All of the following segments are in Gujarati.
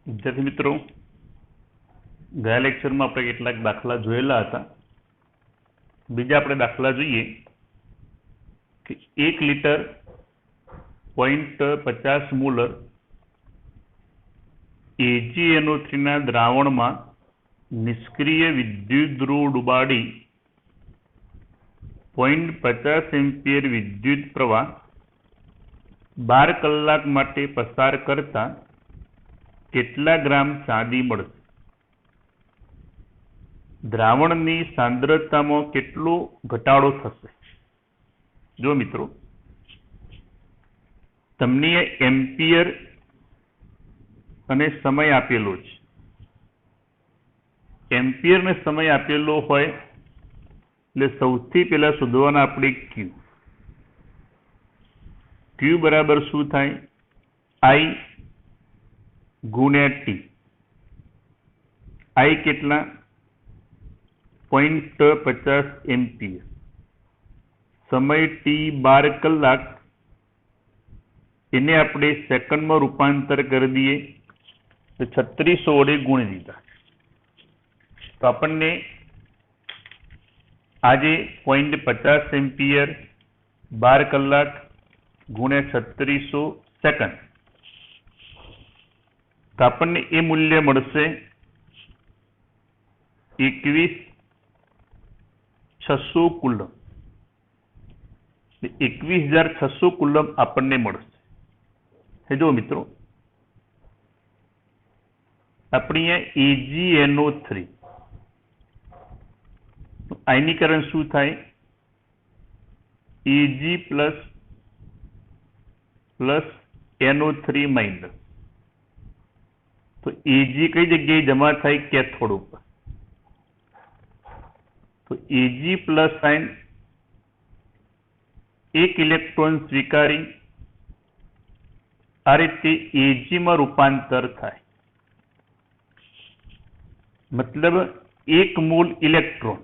विद्यार्थी मित्रों, गया लेक्चर में આપણે કેટલાક દાખલા જોયેલા હતા। બીજા આપણે દાખલા જોઈએ કે 1 લિટર 0.50 મોલર AgNO3 ના દ્રાવણમાં નિષ્ક્રિય વિદ્યુત ધ્રુવ ડુબાડી 0.50 એમ્પિયર વિદ્યુત પ્રવાહ 12 કલાક માટે પસાર કરતા કેટલા ગ્રામ ચાંદી મળશે? દ્રાવણની સાંદ્રતામાં કેટલો ઘટાડો થશે? જો મિત્રો, તમને એમ્પિયર અને સમય આપેલો છે। એમ્પિયર ને સમય આપેલો હોય એટલે સૌથી પહેલા શોધવાના આપણે ક્યુ। ક્યુ બરાબર શું થાય? I गुण्या टी। आई केटला 0.50 एम्पियर, समय टी 12 कलाक, इन्हें अपने सेकंड में रूपांतर कर दिए तो 3600 वडे गुणी दीधा। तो अपने आज 0.50 एम्पियर 12 कलाक गुण्या 3600 सेकंड, तो अपने ए मूल्य मळशे 21600 कूलम। 21600 कूलम अपने मळशे। जो मित्रों, अपनी AgNO3 आयनीकरण शू थाय? Ag plus NO3 minus. तो Ag कई जगह जमा थाय? कैथोड पर। तो Ag प्लस साइन एक इलेक्ट्रॉन स्वीकारी आ रीते Ag में रूपांतर थाय। मतलब 1 मोल इलेक्ट्रॉन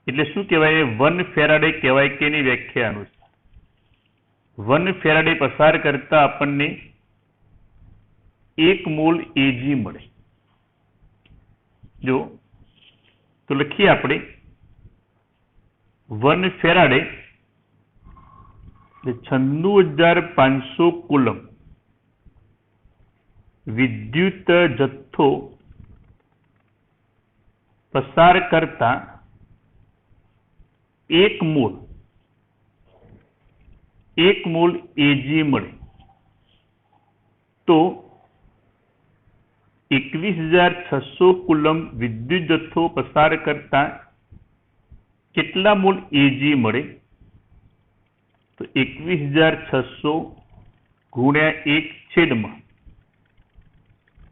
એટલે શું કહેવાય? 1 ફેરાડે કહેવાય કે એની વ્યાખ્યા અનુસાર 1 ફેરાડે પસાર કરતા આપણને 1 મોલ Ag મળે। જો તો લખીએ આપણે 1 ફેરાડે 96500 કુલમ વિદ્યુત જથ્થો પસાર કરતા 1 મોલ Ag મળે। तो 21600 कूलम विद्युत जथ्थो पसार करता કેટલા મોલ Ag મળે? તો 21600 ગુણ્યા 1 છેદમાં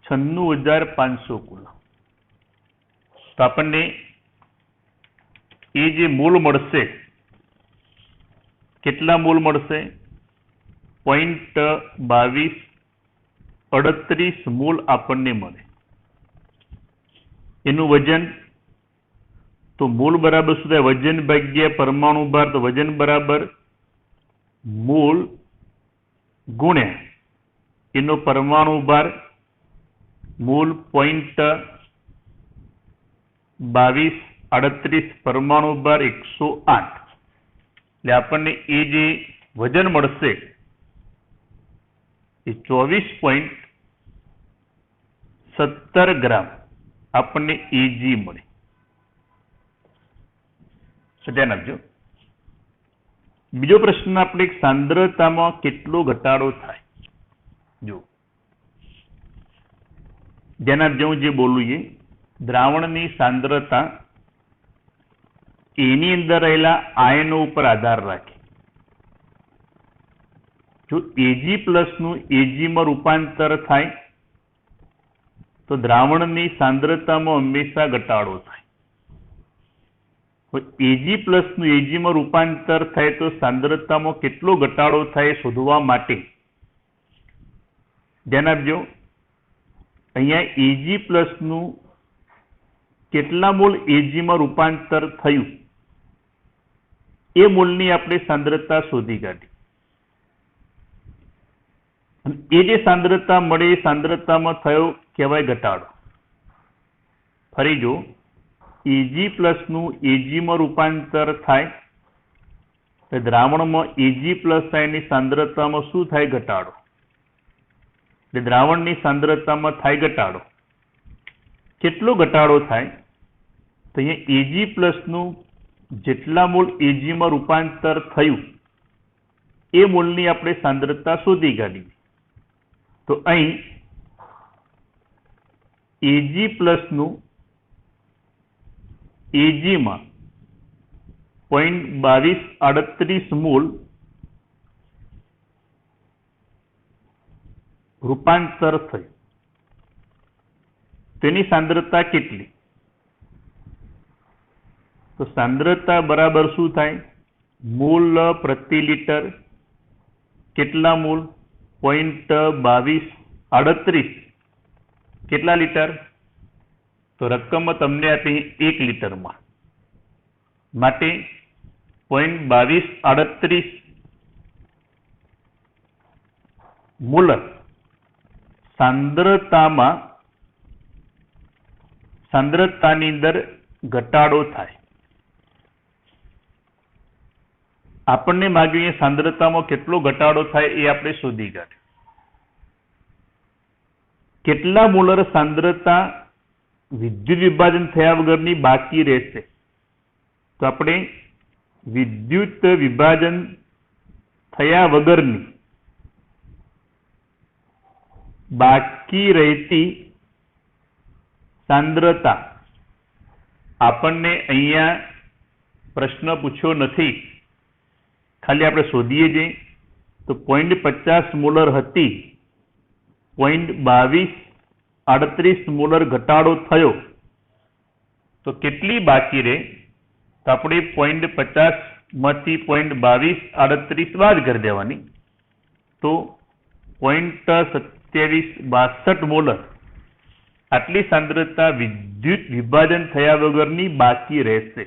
96500 કુલમ। તો આપણને એ જે મોલ મળશે, કેટલા મોલ મળશે? 0.2238 મોલ આપણને મળે। એનું વજન, तो मोल बराबर शू थाय? वजन भाग्या परमाणु भार। तो वजन बराबर मोल गुण्या एनो परमाणु भार, मोल 0.2238 परमाणु भार 108। એટલે આપણને એ જે વજન મળશે એ 24.17 ગ્રામ આપણને Ag મળે। ધ્યાન આપજો। બીજો પ્રશ્ન આપણે સાંદ્રતામાં કેટલો ઘટાડો થાય? જો ધ્યાન આપજો, હું જે બોલું એ દ્રાવણની સાંદ્રતા એની અંદર રહેલા આયનો ઉપર આધાર રાખે। જો Ag નું Ag માં રૂપાંતર થાય તો દ્રાવણની સાંદ્રતામાં હંમેશા ઘટાડો થાય। Ag નું Ag માં રૂપાંતર થાય તો સાંદ્રતામાં કેટલો ઘટાડો થાય શોધવા માટે ધ્યાન આપજો। અહીંયા Ag નું કેટલા મોલ Ag માં રૂપાંતર થયું એ મોલની આપણે સાંદ્રતા શોધી કાઢી। અને એ જે સાંદ્રતા મળે એ સાંદ્રતામાં થયો કહેવાય ઘટાડો. ફરી જો Ag પ્લસનું Agમાં રૂપાંતર થાય તો દ્રાવણમાં Ag પ્લસ આયનની સાંદ્રતામાં શું થાય? ઘટાડો. એટલે દ્રાવણની સાંદ્રતામાં થાય ઘટાડો. કેટલો ઘટાડો થાય? તો અહીંયા Ag પ્લસનું જેટલા મોલ Agમાં રૂપાંતર થયું એ મોલની આપણે સાંદ્રતા શોધી કાઢી. તો અહીં Ag પ્લસનું Agમાં 0.2238 મોલ રૂપાંતર થયું. તેની સાંદ્રતા કેટલી? તો સાંદ્રતા બરાબર શું થાય? મોલ પ્રતિ લિટર. કેટલા મોલ? 0.2238. કેટલા લીટર? તો રકમ તમને આપી 1 લીટરમાં. માટે 0.2238 મોલર સાંદ્રતાની અંદર ઘટાડો થાય. આપણને માગ્યું સાંદ્રતામાં કેટલો ઘટાડો થાય એ આપણે શોધી કાઢ્યું. કેટલા મોલર સાંદ્રતા વિદ્યુત વિભાજન થયા વગરની બાકી રહેશે? તો આપણે વિદ્યુત વિભાજન થયા વગરની બાકી રહેતી સાંદ્રતા આપણને અહીંયા પ્રશ્ન પૂછ્યો નથી, ખાલી આપણે શોધીએ છીએ. તો 0.50 મોલર હતી, 0.2238 મોલર ઘટાડો થયો, તો કેટલી બાકી રહે? તો આપણે 0.50 માંથી 0.2238 બાદ કરી દેવાની. તો 0.2762 મોલર આટલી સાંદ્રતા વિદ્યુત વિભાજન થયા વગરની બાકી રહેશે.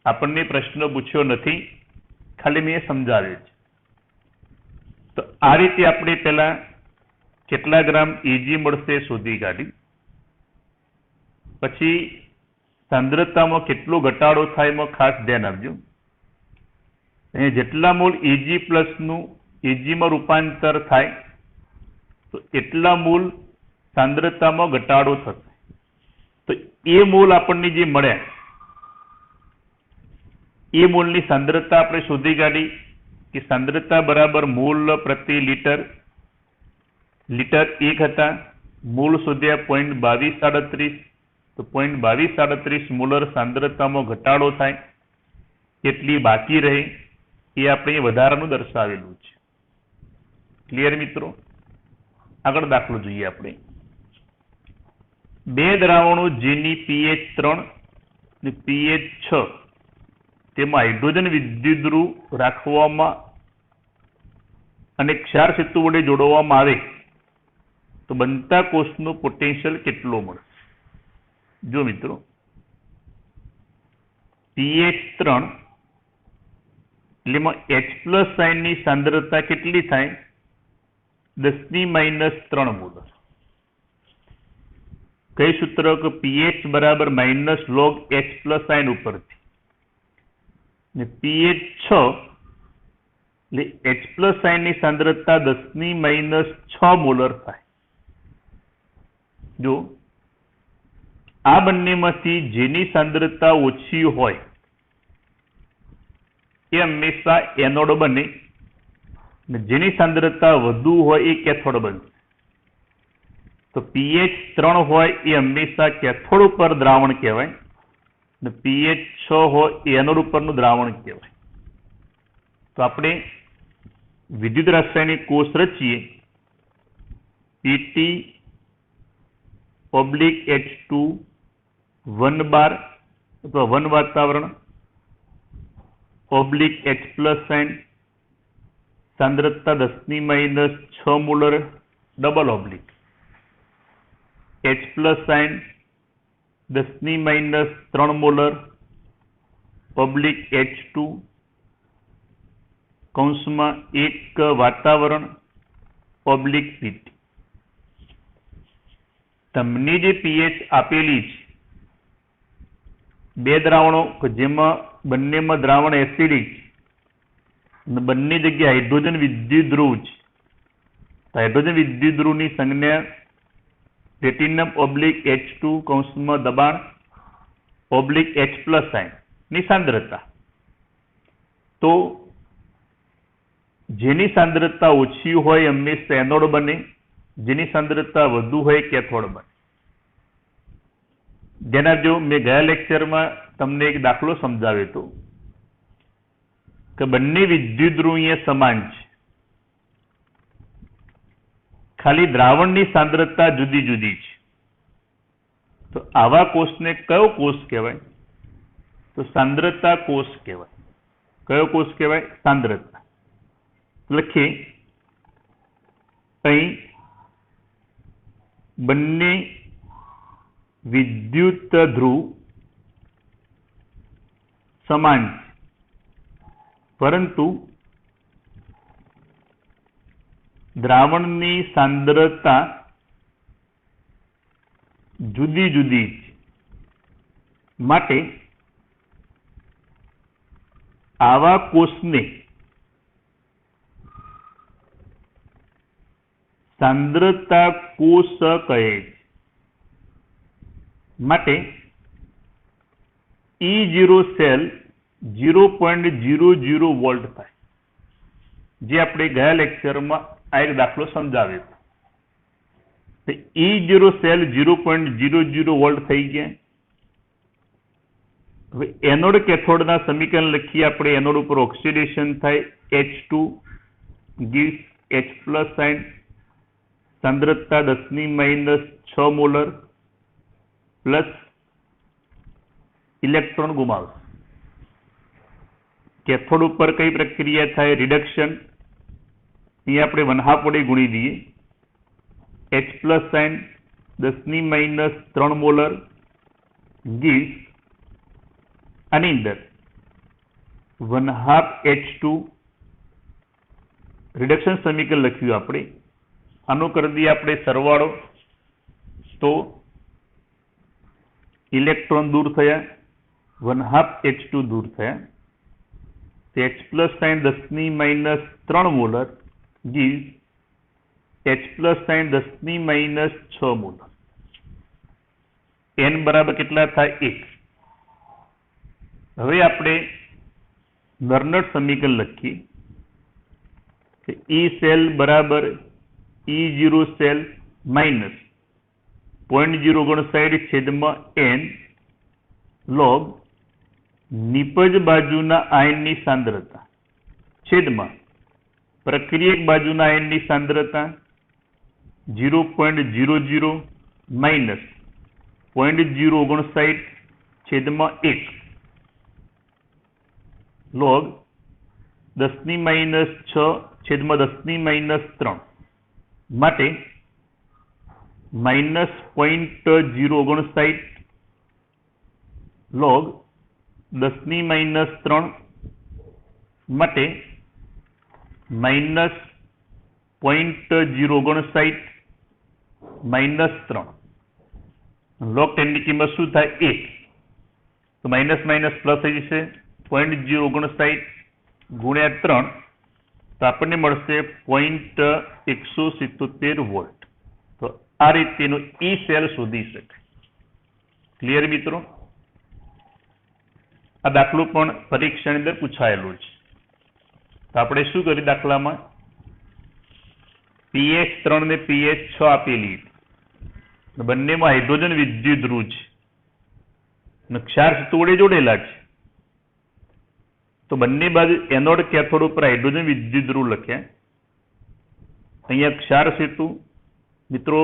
આપણને પ્રશ્ન પૂછ્યો નથી, ખાલી મેં સમજાવ્યું છે. તો આ રીતે આપણે પહેલા કેટલા ગ્રામ Ag મળશે શોધી કાઢી. પછી સાંદ્રતામાં કેટલો ઘટાડો થાય એમાં ખાસ ધ્યાન આપજો. અહીંયા જેટલા મોલ Ag પ્લસનું Agમાં રૂપાંતર થાય તો એટલા મોલ સાંદ્રતામાં ઘટાડો થશે. તો એ મોલ આપણને જે મળ્યા એ મોલની સાંદ્રતા આપણે શોધી કાઢી કે સાંદ્રતા બરાબર મોલ પ્રતિ લીટર. લીટર 1 હતા, મોલ શોધ્યા 0.2238. તો 0.2238 મોલર સાંદ્રતામાં ઘટાડો થાય એટલી બાકી રહે એ આપણે વધારાનું દર્શાવેલું છે. ક્લિયર મિત્રો? આગળ દાખલો જોઈએ આપણે. બે દ્રાવણો જેની pH 3 અને pH 6 તેમાં હાઇડ્રોજન વિદ્યુતધ્રુવ રાખવામાં અને ક્ષાર સેતુ વડે જોડવામાં આવે તો બનતા કોષનું પોટેન્શિયલ કેટલો મળે? જો મિત્રો pH 3 એટલે એમાં H+ આયનની સાંદ્રતા કેટલી થાય? 10⁻³ મોલર. કઈ સૂત્ર? કે pH બરાબર -log H+ આયન ઉપરથી. ને pH 6 એટલે H+ આયનની સાંદ્રતા 10⁻6 મોલર થાય. જો આ બંનેમાંથી જેની સાંદ્રતા ઓછી હોય એ હંમેશા એનોડ બને, જેની સાંદ્રતા વધુ હોય એ કેથોડ બનશે. તો pH 3 હોય એ હંમેશા કેથોડ ઉપર દ્રાવણ કહેવાય, ને pH 6 હોય એ એનોડ ઉપરનું દ્રાવણ કહેવાય. તો આપણે વિદ્યુત રાસાયણિક કોષ રચીએ. Pt/H2 1 બાર અથવા 1 વાતાવરણ /H+ આયન સાંદ્રતા 10⁻6 molar double oblique H+ ion 10⁻³ molar /H2 કૌંસમાં 1 વાતાવરણ ઓબ્લિક પીટી. તમને જે પીએચ આપેલી છે, બે દ્રાવણો કે જેમાં બંનેમાં દ્રાવણ એસિડિક અને બંને જગ્યાએ હાઇડ્રોજન વિદ્યુતધ્રુવ છે, તો હાઇડ્રોજન વિદ્યુતધ્રુવની સંજ્ઞા પ્લેટિનમ ઓબ્લિક H2 કૌંસમાં દબાણ ઓબ્લિક H+ ની સાંદ્રતા. તો જેની સાંદ્રતા ઓછી હોય હંમેશા એનોડ બને, જેની સાંદ્રતા વધુ હોય કેથોડ બને. જેના જો મેં ગયા લેક્ચરમાં તમને એક દાખલો સમજાવ્યો હતો કે બંને વિદ્યુતધ્રુવ અહીંયા સમાન છે, ખાલી દ્રાવણની સાંદ્રતા જુદી જુદી છે. તો આવા કોષને કયો કોષ કહેવાય? તો સાંદ્રતા કોષ કહેવાય. કયો કોષ કહેવાય? સાંદ્રતા. લખીએ અહીં બંને વિદ્યુત ધ્રુવ સમાન છે, પરંતુ દ્રાવણની સાંદ્રતા જુદી જુદી છે. માટે આવા કોષને સાંદ્રતા કોષ કહે છે. માટે E0 સેલ 0.00 વોલ્ટ થાય, જે આપણે ગયા લેક્ચરમાં આ એક દાખલો સમજાવ્યો હતો. E0 સેલ 0.00 વોલ્ટ થઈ ગયા. હવે એનોડ કેથોડના સમીકરણ લખીએ આપણે. એનોડ ઉપર ઓક્સિડેશન થાય, H2 gives H+ સાઇન, સાંદ્રતા 10⁻6 મોલર પ્લસ ઇલેક્ટ્રોન ગુમાવશે. કેથોડ ઉપર કઈ પ્રક્રિયા થાય? રિડક્શન. અહીંયા આપણે 1/2 વડે ગુણી દઈએ. H+ સાઇન 10⁻3 મોલર gives આની અંદર 1/2 H2. રિડક્શન સમીકરણ લખ્યું આપણે. આનું કરી દઈએ આપણે સરવાળો, તો ઇલેક્ટ્રોન દૂર થયા, 1/2 H2 દૂર થયા. H+ sign 10⁻3 molar gives H+ sign 10⁻6 molar. n બરાબર કેટલા થાય? 1. હવે આપણે બર્નર્ડ સમીકરણ લખીએ કે E સેલ બરાબર E0 સેલ માઇનસ 0.059 છેદમાં n log નિપજ બાજુના આયનની સાંદ્રતા છેદમાં પ્રક્રિયક બાજુના આયનની સાંદ્રતા 0.00 માઇનસ 0.059 છેદમાં 1 log 10⁻6 છેદમાં 10⁻3. માટે -0.059 log 10⁻3 માટે -0.059 -3 log 10 ની કિંમત શું થાય? 1. તો માઇનસ માઇનસ પ્લસ થઈ જશે. 0.059 ગુણ્યા 3, તો આપણને મળશે 0.177 વોલ્ટ. તો આ રીતેનું ઈ સેલ શોધી શકાય. ક્લિયર મિત્રો? આ દાખલો પણ પરીક્ષાની અંદર પૂછાયેલો છે. તો આપણે શું કરીએ? દાખલામાં pH3 ને pH6 આપેલી, બંનેમાં હાઇડ્રોજન વિદ્યુતધ્રુવ છે અને ક્ષાર વડે જોડેલા છે. તો બંને બાજુ એનોડ કેથોડ ઉપર હાઇડ્રોજન વિદ્યુતધ્રુવ લખ્યા. અહીંયા ક્ષાર સેતુ મિત્રો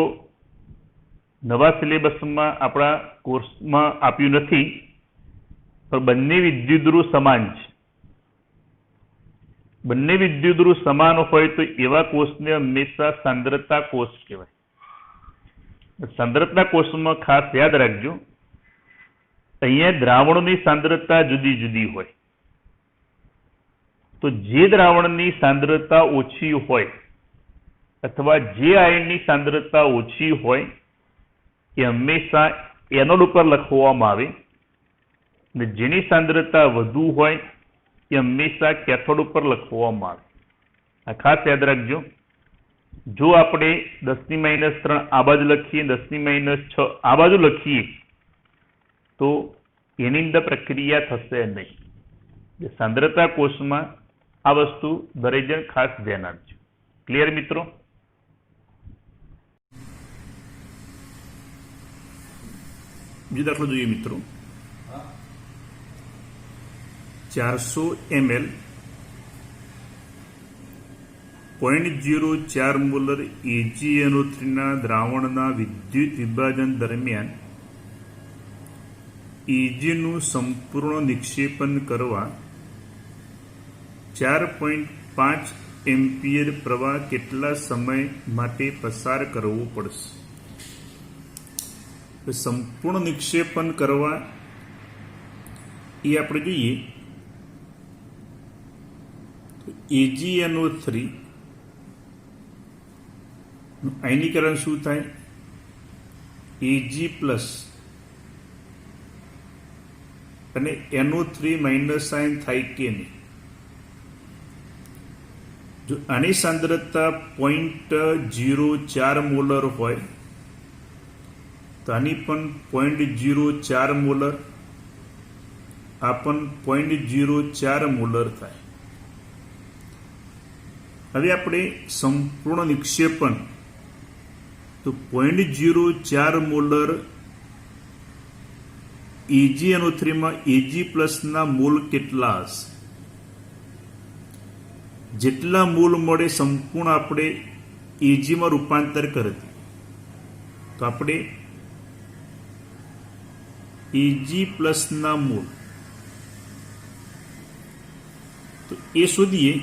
નવા સિલેબસમાં આપણા કોર્સમાં આપ્યું નથી, પણ બંને વિદ્યુતધ્રુવ સમાન છે. બંને વિદ્યુતધ્રુવ સમાન હોય તો એવા કોષને હંમેશા સાંદ્રતા કોષ કહેવાય. સાંદ્રતા કોષમાં ખાસ યાદ રાખજો, અહીંયા દ્રાવણની સાંદ્રતા જુદી જુદી હોય. તો જે દ્રાવણની સાંદ્રતા ઓછી હોય अथवा जे आयननी सांद्रता ओછી હોય એ હંમેશા એનોડ ઉપર લખવામાં આવે અને જેની સાંદ્રતા વધુ હોય એ હંમેશા કેથોડ ઉપર લખવામાં આવે। આ ખાસ યાદ રાખજો। જો આપણે 10⁻³ આ બાજુ લખીએ 10⁻6 આ બાજુ લખીએ તો એની અંદર પ્રક્રિયા થશે નહીં। સાંદ્રતા કોષમાં આ વસ્તુ દરેક જણ ખાસ ધ્યાન આપજો। ક્લિયર મિત્રો? બીજો દાખલો જોઈએ મિત્રો। 400 ml 0.04 મોલર AgNO3 દ્રાવણના વિદ્યુત વિભાજન દરમિયાન Ag નું સંપૂર્ણ નિક્ષેપણ કરવા 4.5 એમ્પિયર પ્રવાહ કેટલા સમય માટે પસાર કરવો પડશે? સંપૂર્ણ નિક્ષેપણ કરવા એ આપણે જોઈએ AgNO3 નું આયનીકરણ શું થાય? Ag પ્લસ અને NO3 માઇનસ આયન થાય કે નહીં? જો આની સાંદ્રતા 0.04 મોલર હોય તો આની પણ 0.04 મોલર, આ પણ 0.04 મોલર થાય। હવે આપણે સંપૂર્ણ નિક્ષેપણ તો 0.04 મોલર AgNO3 માં Ag પ્લસના મોલ કેટલા હશે? જેટલા મોલ મળે સંપૂર્ણ આપણે Ag માં રૂપાંતર કરી દઈએ તો આપણે Ag પ્લસના મોલ તો એ શોધીએ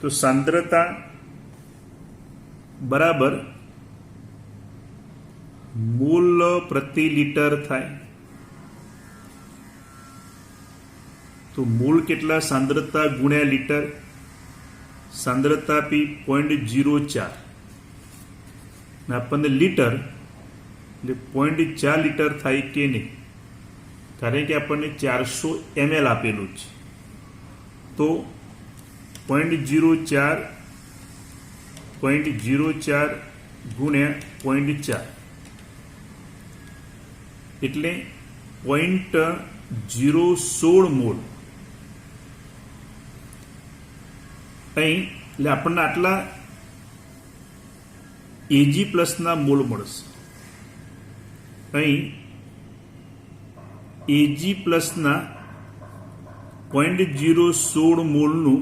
તો સાંદ્રતા બરાબર મોલ પ્રતિ લિટર થાય। તો મોલ કેટલા? સાંદ્રતા ગુણ્યા લિટર, સાંદ્રતા આપી 0.04 ને આપણને લિટર એટલે 0.4 લિટર થાય કે નહીં? કારણ કે આપણને 400 ml આપેલું છે તો 0.04 ગુણ્યા 0.4 એટલે 0.016 મોલ। અહીં એટલે આપણને આટલા Ag પ્લસના મોલ મળશે। અહીં Ag પ્લસના 0.016 મોલનું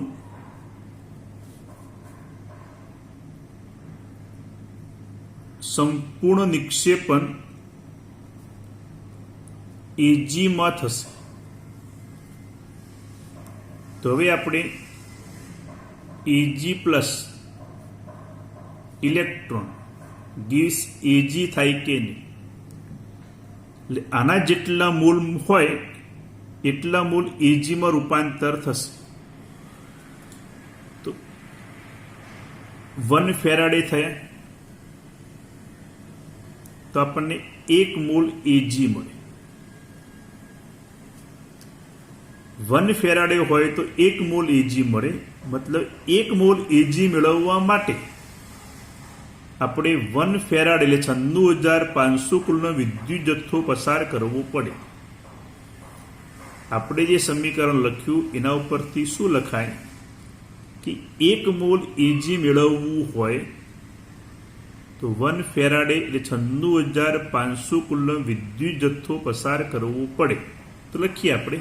સંપૂર્ણ નિક્ષેપણ Ag માં થશે। તો હવે આપણે Ag plus electron gives Ag થાય કે નહીં? એટલે આના જેટલા મોલ હોય એટલા મોલ Ag માં રૂપાંતર થશે। તો 1 ફેરાડે થયા તો આપણને 1 મોલ Ag મળે। 1 ફેરાડે હોય તો 1 મોલ Ag મળે, મતલબ 1 મોલ Ag મેળવવા માટે આપણે 1 ફેરાડ એટલે 96,500 કુલનો વિદ્યુત જથ્થો પસાર કરવો પડે। આપણે જે સમીકરણ લખ્યું એના ઉપરથી શું લખાય કે 1 મોલ Ag મેળવવું હોય તો 1 ફેરાડે એટલે 96,500 કુલનો વિદ્યુત જથ્થો પસાર કરવો પડે। તો લખીએ આપણે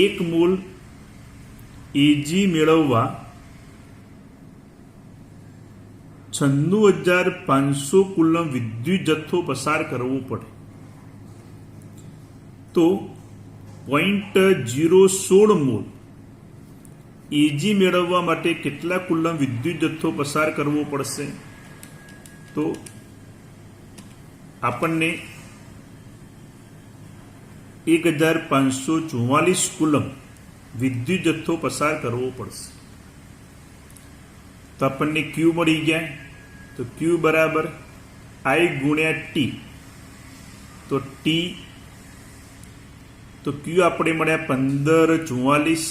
1 મોલ Ag મેળવવા 96,500 કુલમ વિદ્યુત જથ્થો પસાર કરવો પડે તો 0.016 મોલ Ag મેળવવા માટે કેટલા કુલમ વિદ્યુત જથ્થો પસાર કરવો પડશે? તો આપણને 1544 કુલમ વિદ્યુત જથ્થો પસાર કરવો પડશે. તો આપણને ક્યુ મળી ગયા. તો ક્યુ બરાબર આઈ ગુણ્યા ટી. તો ટી તો ક્યુ આપણે મળ્યા 1544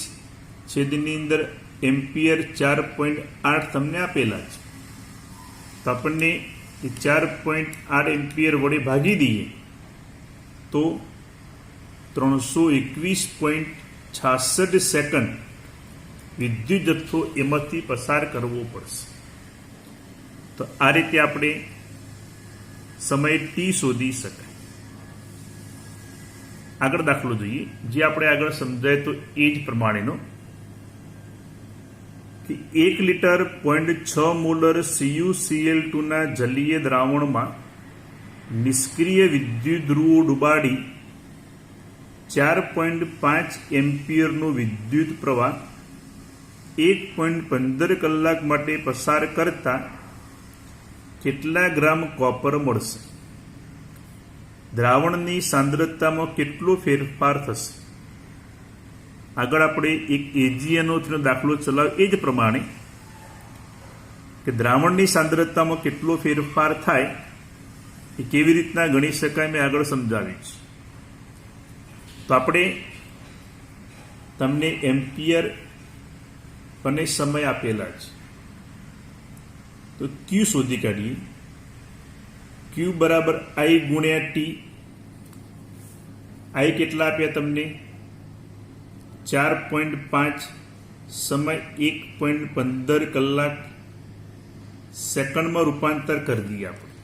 છેદની અંદર એમ્પિયર 4.8 તમને આપેલા છે. તો આપણને 4.8 એમ્પિયર વડે ભાગી દઈએ તો 321.66 સેકન્ડ વિદ્યુત જથ્થો એમાંથી પસાર કરવો પડશે. તો આ રીતે આપણે સમય ટી શોધી શકાય. આગળ દાખલો જોઈએ, જે આપણે આગળ સમજાય તો એ જ પ્રમાણેનો કે 1 લિટર 0.6 મોલર CuCl2 ના જલીય દ્રાવણમાં નિષ્ક્રિય વિદ્યુત ધ્રુવો ડુબાડી 4.5 એમ્પિયરનો વિદ્યુત પ્રવાહ 1.15 કલાક માટે પસાર કરતા કેટલા ગ્રામ કોપર મળશે? દ્રાવણની સાંદ્રતામાં કેટલો ફેરફાર થશે? આગળ આપણે એક એજીએનો દાખલો ચલાવ્યો એ જ પ્રમાણે કે દ્રાવણની સાંદ્રતામાં કેટલો ફેરફાર થાય એ કેવી રીતના ગણી શકાય મેં આગળ સમજાવ્યું છે. તો આપણે તમને એમ્પિયર અને સમય આપેલા છે. તો ક્યુ શોધી કાઢીએ. ક્યુ બરાબર આઈ ગુણ્યા ટી. આઈ કેટલા આપ્યા તમને? 4.5. સમય 1.15 કલાક સેકન્ડમાં રૂપાંતર કરી દઈએ આપણે.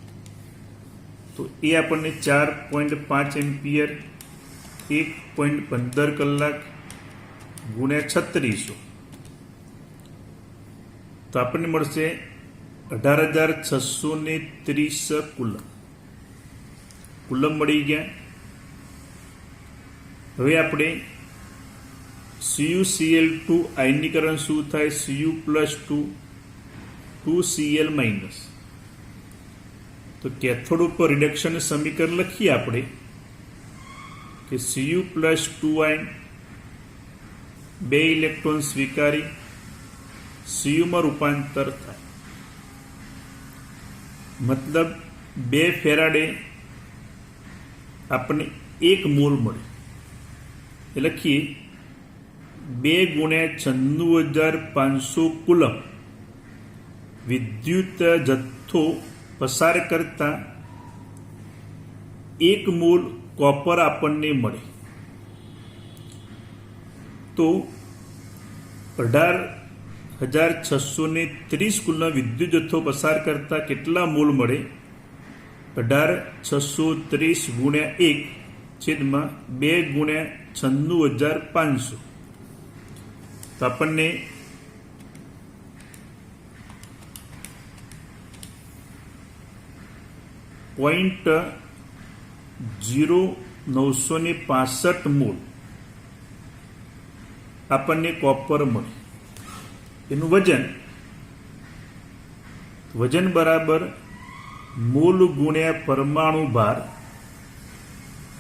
તો એ આપણને 4.5 એમ્પિયર 1.15 કલાક ગુણ્યા 3600 તો આપણને મળશે 18,630 કુલમ મળી ગયા. હવે આપણે CuCl2 આયનીકરણ શું થાય? Cu+2 2Cl-. તો કેથોડ ઉપર રિડક્શન સમીકરણ લખીએ આપણે કે Cu+2 આયન 2 ઇલેક્ટ્રોન સ્વીકારી Cu માં રૂપાંતર થાય. મતલબ 2 ફેરાડે આપણને 1 મોલ મળે. એ લખીએ 2 ગુણ્યા 96,500 કુલમ વિદ્યુત જથ્થો પસાર કરતા 1 મોલ કોપર આપણને મળે. તો 18,630 કુલમ વિદ્યુત જથ્થો પસાર કરતા કેટલા મોલ મળે? 18,630 ગુણ્યા 1 છેદમાં 2 ગુણ્યા 96,500 તો આપણને .0965 મોલ આપણને કોપર મળે. એનું વજન બરાબર મોલ ગુણ્યા પરમાણુ ભાર.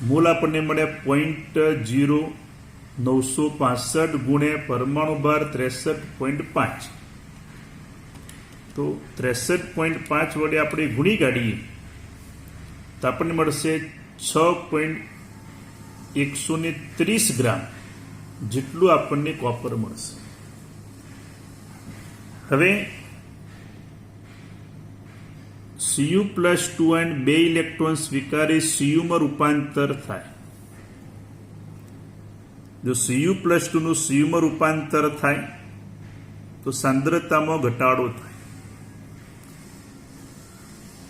મોલ આપણને મળ્યા 0.965 ગુણ્યા પરમાણુ ભાર 63.5. તો 63.5 વડે આપણે ગુણી કાઢીએ તો આપણને મળશે 6.130 ગ્રામ જેટલું આપણને કોપર મળશે. હવે Cu+2 આયન 2 ઇલેક્ટ્રોન સ્વીકારી Cu માં રૂપાંતર થાય. જો Cu+2 નું Cu માં રૂપાંતર થાય તો સાંદ્રતામાં ઘટાડો થાય.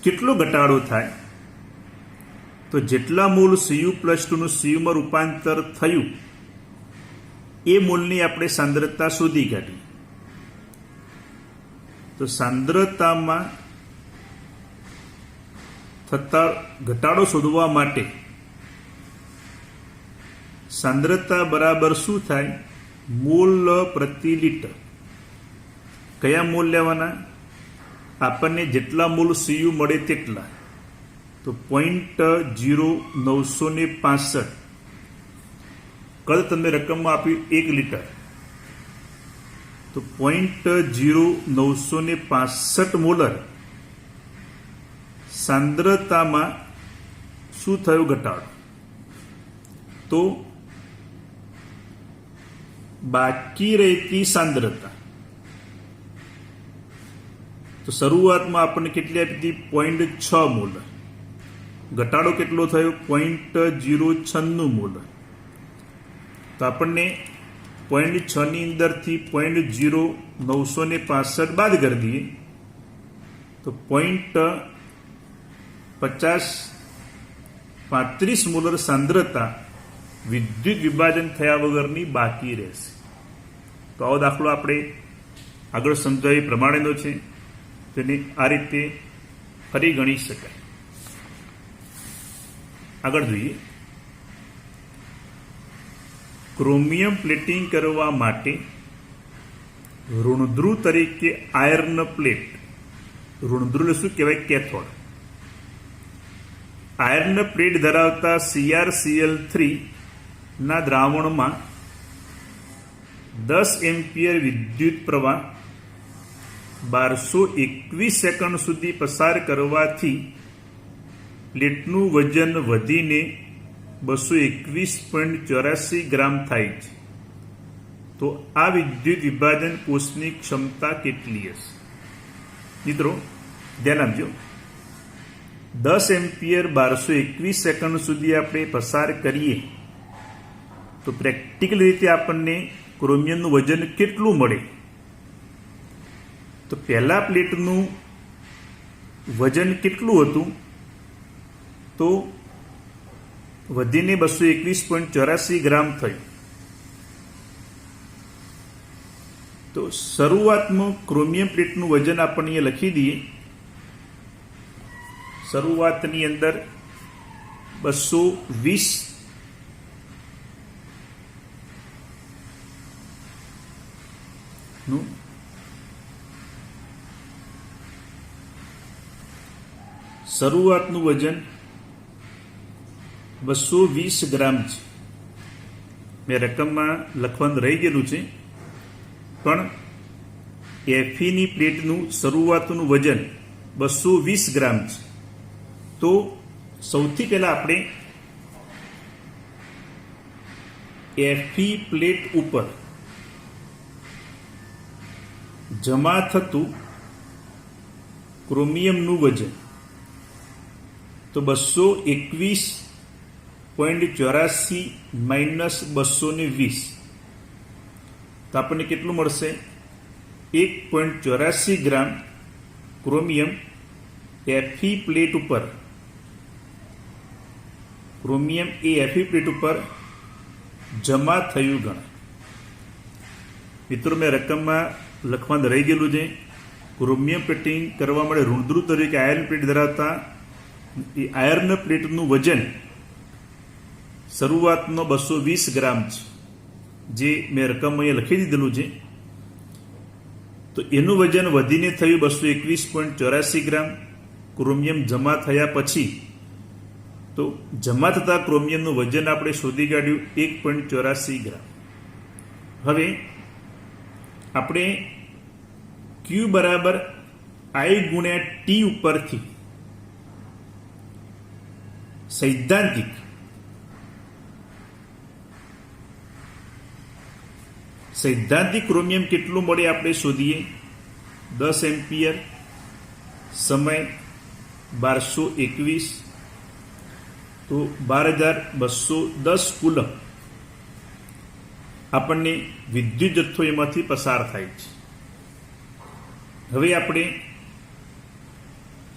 કેટલો ઘટાડો થાય? તો જેટલા મોલ Cu+2 નું Cu માં રૂપાંતર થયું એ મોલની આપણે સાંદ્રતા શોધી કાઢી. તો સાંદ્રતામાં થતા ઘટાડો શોધવા માટે સાંદ્રતા બરાબર શું થાય? મોલ પ્રતિ લિટર. કયા મોલ લેવાના? આપણને જેટલા મોલ Cu મળે તેટલા. તો 0.0965 કદ તમને રકમમાં આપ્યું 1 લિટર. તો 0.0965 મોલર સાંદ્રતામાં શું થયું? ઘટાડો. તો બાકી રહેતી સાંદ્રતા, તો શરૂઆતમાં આપણને કેટલી આપી હતી? 0.6 મોલર. ઘટાડો કેટલો થયો? 0.096 મોલર. તો આપણને 0.6 ની અંદરથી 0.0965 બાદ કરી દઈએ તો 0.35 મોલર સાંદ્રતા વિદ્યુત વિભાજન થયા વગરની બાકી રહેશે. તો આવો દાખલો આપણે આગળ સમજાવી પ્રમાણેનો છે, તેને આ રીતે ફરી ગણી શકાય. આગળ જોઈએ. ક્રોમિયમ પ્લેટિંગ કરવા માટે ઋણધ્રુવ તરીકે આયર્ન પ્લેટ, ઋણધ્રુવ શું કહેવાય? કેથોડ. આયર્ન પ્લેટ ધરાવતા CrCl3 ના દ્રાવણમાં 10 એમ્પિયર વિદ્યુત પ્રવાહ 1221 સેકન્ડ સુધી પસાર કરવાથી પ્લેટનું વજન વધીને 221.84 ગ્રામ થાય છે. તો આ વિદ્યુત વિભાજન કોષની ક્ષમતા કેટલી હશે? મિત્રો ધ્યાન આપજો. 10 એમ્પિયર 1221 સેકન્ડ સુધી આપણે પસાર કરીએ તો પ્રેક્ટિકલ રીતે આપણને ક્રોમિયમનું વજન કેટલું મળે? તો પહેલા પ્લેટનું વજન કેટલું હતું? તો વધીને 221.84 ગ્રામ થયું. તો શરૂઆતમાં ક્રોમિયમ પ્લેટનું વજન આપણને અહીંયા લખી દઈએ. શરૂઆતની અંદર 220 નું શરૂઆતનું વજન 220 ગ્રામ છે. મેં રકમમાં લખવાનું રહી ગયેલું છે, પણ એફીની પ્લેટનું શરૂઆતનું વજન 220 ગ્રામ છે. તો સૌથી પહેલા આપણે એફી પ્લેટ ઉપર જમા થતું ક્રોમિયમનું વજન તો 221.84 માઇનસ 220, તો આપણને કેટલું મળશે? 1.84 ગ્રામ ક્રોમિયમ એફી પ્લેટ ઉપર, ક્રોમિયમ એ એફી પ્લેટ ઉપર જમા થયું ગણાય. મિત્રો મેં રકમમાં લખવાનું રહી ગયેલું છે. ક્રોમિયમ પ્લેટિંગ કરવા માટે ઋણધ્રુવ તરીકે આયર્ન પ્લેટ ધરાવતા એ આયર્ન પ્લેટનું વજન શરૂઆતનો 220 ગ્રામ છે, જે મેં રકમ અહીંયા લખી દીધેલું છે. તો એનું વજન વધીને થયું 221.84 ગ્રામ. ક્રોમિયમ જમા થયા પછી તો જમા થતા ક્રોમિયમનું વજન આપણે શોધી કાઢ્યું 1.84 ગ્રામ. હવે આપણે Q બરાબર I ગુણ્યા T ઉપરથી સૈદ્ધાંતિક ક્રોમિયમ કેટલું મળે આપણે શોધીએ. 10 એમ્પિયર, સમય 1221, તો 12210 કુલમ આપણને વિદ્યુત જથ્થો એમાંથી પસાર થાય છે. હવે આપણે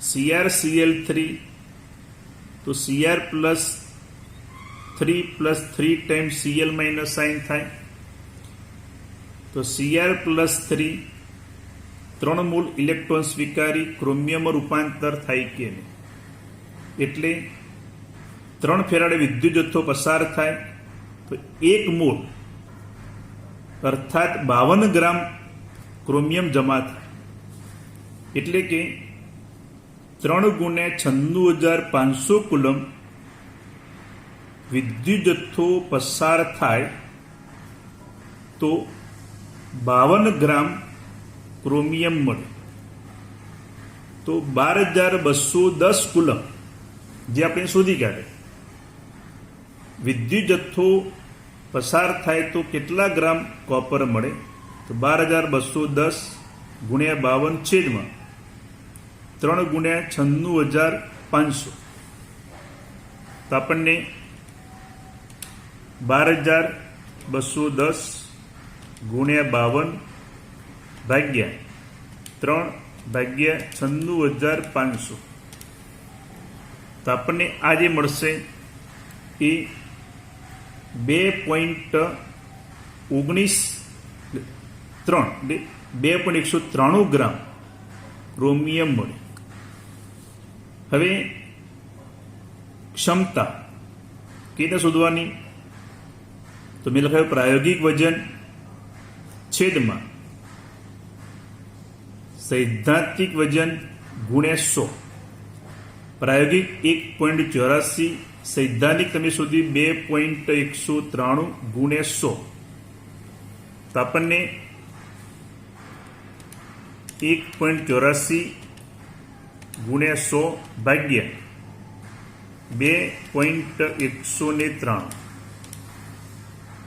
CrCl3, તો Cr plus 3 plus 3 times Cl minus sign થાય. તો Cr પ્લસ 3 3 મોલ ઇલેક્ટ્રોન સ્વીકારી ક્રોમિયમમાં રૂપાંતર થાય કે નહીં, એટલે 3 ફેરાડે વિદ્યુત જથ્થો પસાર થાય તો 1 મોલ અર્થાત 52 ગ્રામ ક્રોમિયમ જમા થાય. એટલે કે 3 ગુણ્યા 96500 કુલમ વિદ્યુત જથ્થો પસાર થાય તો 52 ગ્રામ ક્રોમિયમ મળે. તો 12,210 કુલમ જે આપણે શોધી કાઢે. વિદ્યુત જથ્થો પસાર થાય તો કેટલા ગ્રામ કોપર મળે? તો 12,210 ગુણ્યા 52 છેદમાં 3 ગુણ્યા 96,500. તો આપણને 12,210 ગુણ્યા 52 ભાગ્યા 3 ભાગ્યા 96,500. તો આપણને આ જે મળશે એ 2.193 ગ્રામ ક્રોમિયમ મળે. હવે ક્ષમતા કેવી રીતે શોધવાની? તો મેં લખાયું પ્રાયોગિક વજન છેદમાં સૈદ્ધાંતિક વજન ગુણ્યા 100. પ્રાયોગિક 1.84, સૈદ્ધાંતિક તમે શોધી 2.193 ગુણ્યા 100. તો આપણને 1.84 ગુણ્યા 100 ભાગ્યા 2.193.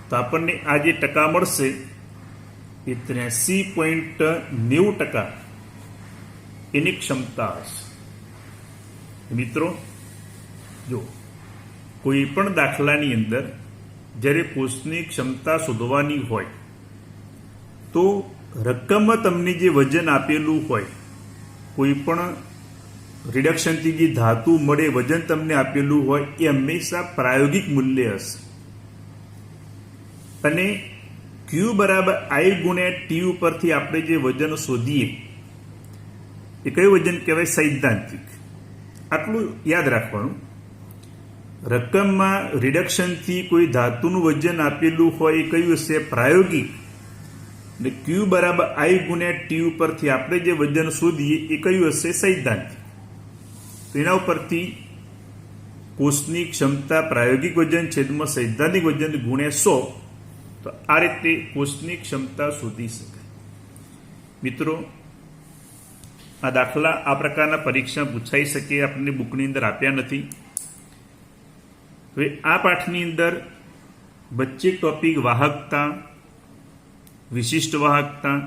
તો આપણને આ જે ટકા મળશે એ 83.90% એની ક્ષમતા હશે. મિત્રો જો કોઈ પણ દાખલાની અંદર જ્યારે કોષની ક્ષમતા શોધવાની હોય તો રકમમાં તમને જે વજન આપેલું હોય, કોઈ પણ રિડક્શનથી જે ધાતુ મળે વજન તમને આપેલું હોય એ હંમેશા પ્રાયોગિક મૂલ્ય હશે. અને Q બરાબર I ગુણ્યા T ઉપરથી આપણે જે વજન શોધીએ એ કયું વજન કહેવાય? સૈદ્ધાંતિક. આટલું યાદ રાખવાનું. રકમમાં રિડક્શનથી કોઈ ધાતુનું વજન આપેલું હોય એ કયું હશે? પ્રાયોગિક. અને Q બરાબર I ગુણ્યા T ઉપરથી આપણે જે વજન શોધીએ એ કયું હશે? સૈદ્ધાંતિક. તો એના ઉપરથી કોષની ક્ષમતા પ્રાયોગિક વજન છેદમાં સૈદ્ધાંતિક વજન ગુણ્યા 100. તો આ રીતે કોષની ક્ષમતા શોધી શકાય. મિત્રો આ દાખલા આ પ્રકારના પરીક્ષા પૂછાઈ શકે આપણને બુકની અંદર આપ્યા નથી. હવે આ પાઠની અંદર વચ્ચે ટોપિક વાહકતા, વિશિષ્ટ વાહકતા,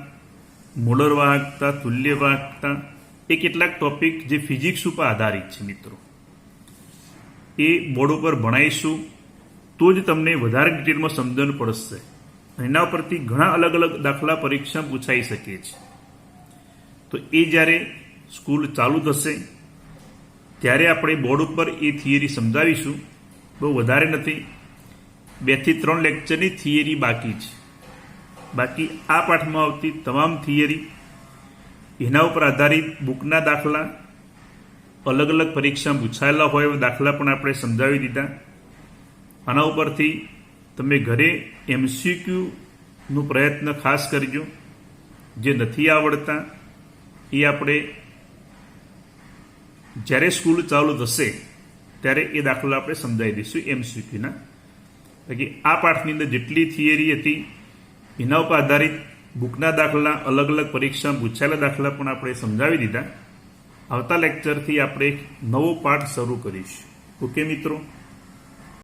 મોલર વાહકતા, તુલ્ય વાહકતા એ કેટલાક ટોપિક જે ફિઝિક્સ ઉપર આધારિત છે મિત્રો, એ બોર્ડ ઉપર ભણાવીશું તો જ તમને વધારે ડિટેલમાં સમજણ પડશે. એના ઉપરથી ઘણા અલગ અલગ દાખલા પરીક્ષા પૂછાઈ શકે છે. તો એ જ્યારે સ્કૂલ ચાલુ થશે ત્યારે આપણે બોર્ડ ઉપર એ થિયરી સમજાવીશું. બહુ વધારે નથી, 2 થી 3 લેક્ચરની થિયરી બાકી છે. બાકી આ પાઠમાં આવતી તમામ થિયરી એના ઉપર આધારિત બુકના દાખલા, અલગ અલગ પરીક્ષા પૂછાયેલા હોય એવા દાખલા પણ આપણે સમજાવી દીધા. આના ઉપરથી તમે ઘરે MCQનો પ્રયત્ન ખાસ કરજો. જે નથી આવડતા એ આપણે જ્યારે સ્કૂલ ચાલુ થશે ત્યારે એ દાખલા આપણે સમજાવી દઈશું MCQના. બાકી આ પાઠની અંદર જેટલી થિયરી હતી એના ઉપર આધારિત બુકના દાખલા, અલગ અલગ પરીક્ષા પૂછાયેલા દાખલા પણ આપણે સમજાવી દીધા. આવતા લેક્ચરથી આપણે એક નવો પાઠ શરૂ કરીશું. ઓકે મિત્રો.